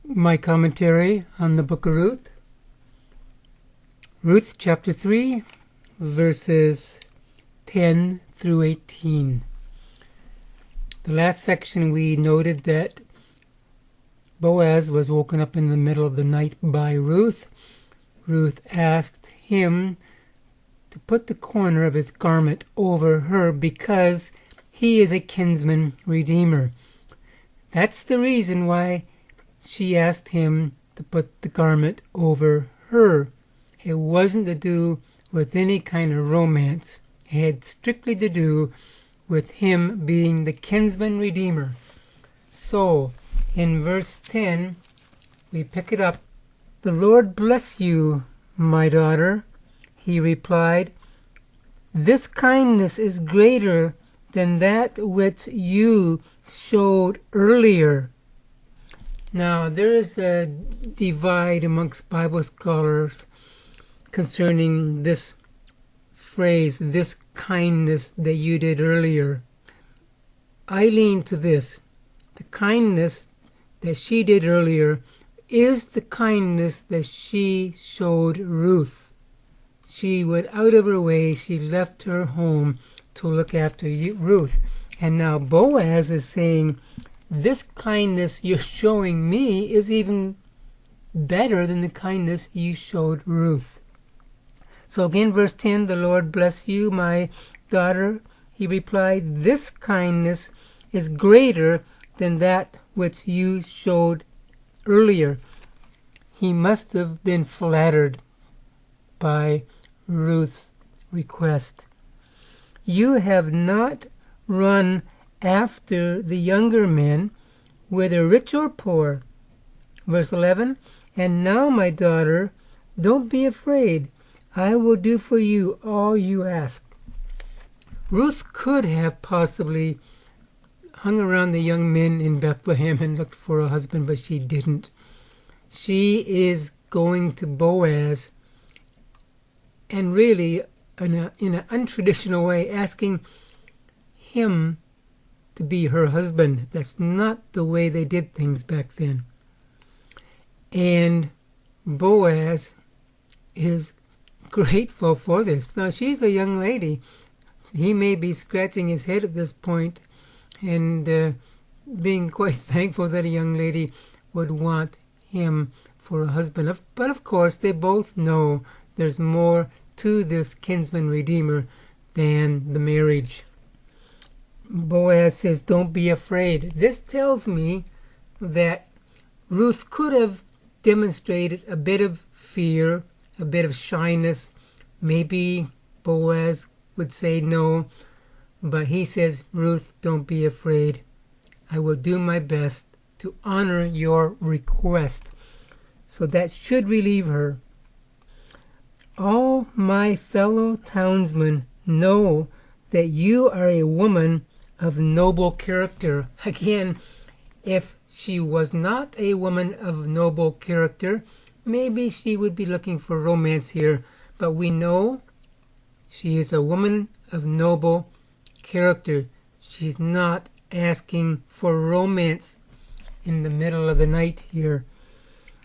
My commentary on the book of Ruth. Ruth chapter 3, verses 10 through 18. The last section we noted that Boaz was woken up in the middle of the night by Ruth. Ruth asked him to put the corner of his garment over her because he is a kinsman redeemer. That's the reason why she asked him to put the garment over her. It wasn't to do with any kind of romance. It had strictly to do with him being the kinsman redeemer. So, in verse 10, we pick it up. "The Lord bless you, my daughter," he replied. "This kindness is greater than that which you showed earlier." Now, there is a divide amongst Bible scholars concerning this phrase, "this kindness that you did earlier." I lean to this. The kindness that she did earlier is the kindness that she showed Ruth. She went out of her way. She left her home to look after Ruth. And now Boaz is saying, this kindness you're showing me is even better than the kindness you showed Ruth. So again, verse 10, "The Lord bless you, my daughter," he replied. "This kindness is greater than that which you showed earlier." He must have been flattered by Ruth's request. "You have not run after the younger men, whether rich or poor." Verse 11, "And now, my daughter, don't be afraid. I will do for you all you ask." Ruth could have possibly hung around the young men in Bethlehem and looked for a husband, but she didn't. She is going to Boaz and really in an untraditional way asking him to be her husband. That's not the way they did things back then. And Boaz is grateful for this. Now, she's a young lady. He may be scratching his head at this point and being quite thankful that a young lady would want him for a husband. But of course, they both know there's more to this kinsman redeemer than the marriage. Boaz says, "Don't be afraid." This tells me that Ruth could have demonstrated a bit of fear, a bit of shyness. Maybe Boaz would say no, but he says, "Ruth, don't be afraid. I will do my best to honor your request." So that should relieve her. "All my fellow townsmen know that you are a woman of noble character." Again, if she was not a woman of noble character, maybe she would be looking for romance here. But we know she is a woman of noble character. She's not asking for romance in the middle of the night here.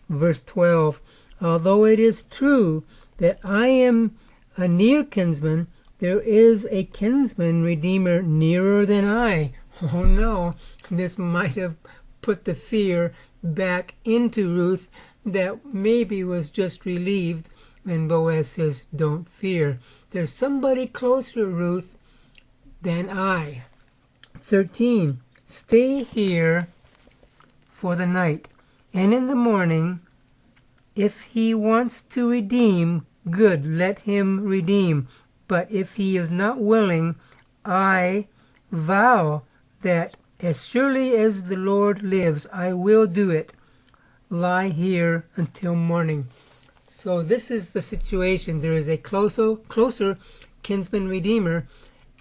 Verse 12, "Although it is true that I am a near kinsman, there is a kinsman redeemer nearer than I." Oh no, this might have put the fear back into Ruth that maybe was just relieved when Boaz says, "Don't fear. There's somebody closer, Ruth, than I." 13, "Stay here for the night, and in the morning, if he wants to redeem, good, let him redeem. But if he is not willing, I vow that as surely as the Lord lives, I will do it. Lie here until morning." So this is the situation. There is a closer kinsman redeemer,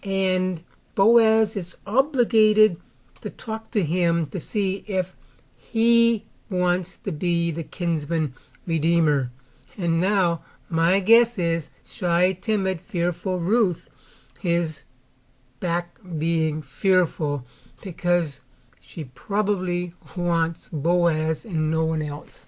and Boaz is obligated to talk to him to see if he wants to be the kinsman redeemer. And now, my guess is shy, timid, fearful Ruth is back being fearful because She probably wants Boaz and no one else.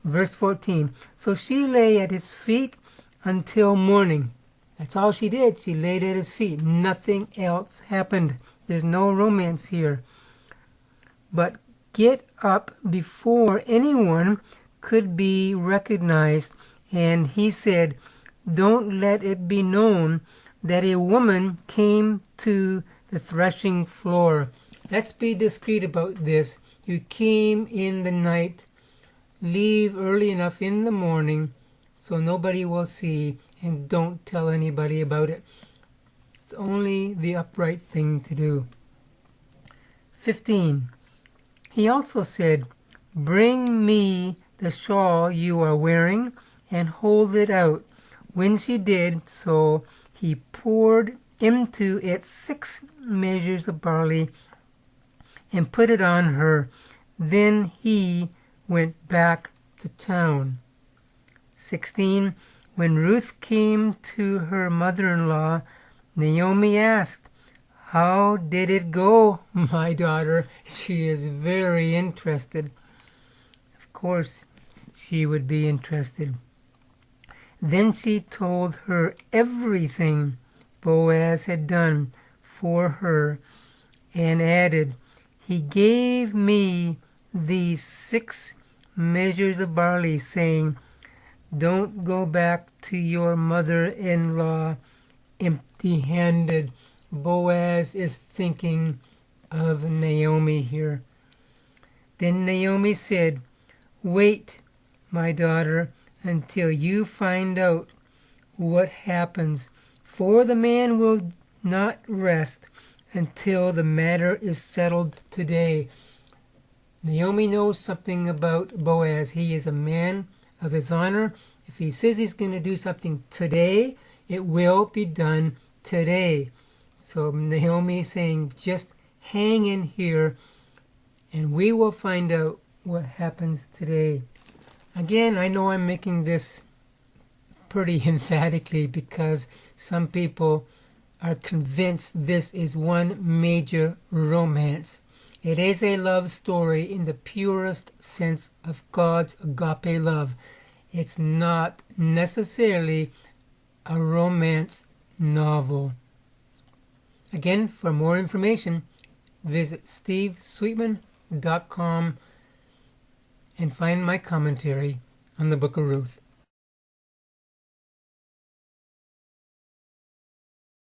Verse 14. So she lay at his feet until morning. That's all she did. She laid at his feet. Nothing else happened. There's no romance here. But get up before anyone could be recognized. And he said, don't let it be known that a woman came to the threshing floor. Let's be discreet about this. You came in the night. Leave early enough in the morning so nobody will see, and don't tell anybody about it. It's only the upright thing to do. 15. He also said, bring me the shawl you are wearing and hold it out. When she did so, he poured into it 6 measures of barley and put it on her. Then he went back to town. 16. When Ruth came to her mother-in-law, Naomi asked, how did it go, my daughter? She is very interested. Of course, she would be interested. Then she told her everything Boaz had done for her and added, he gave me these 6 measures of barley, saying, don't go back to your mother-in-law empty-handed. Boaz is thinking of Naomi here. Then Naomi said, wait, my daughter, until you find out what happens, for the man will not rest until the matter is settled today. Naomi knows something about Boaz. He is a man of his honor. If he says he's going to do something today, it will be done today. So Naomi is saying, just hang in here and we will find out what happens today. Again, I know I'm making this pretty emphatically because some people are convinced this is one major romance. It is a love story in the purest sense of God's agape love. It's not necessarily a romance novel. Again, for more information, visit stevesweetman.com and find my commentary on the book of Ruth.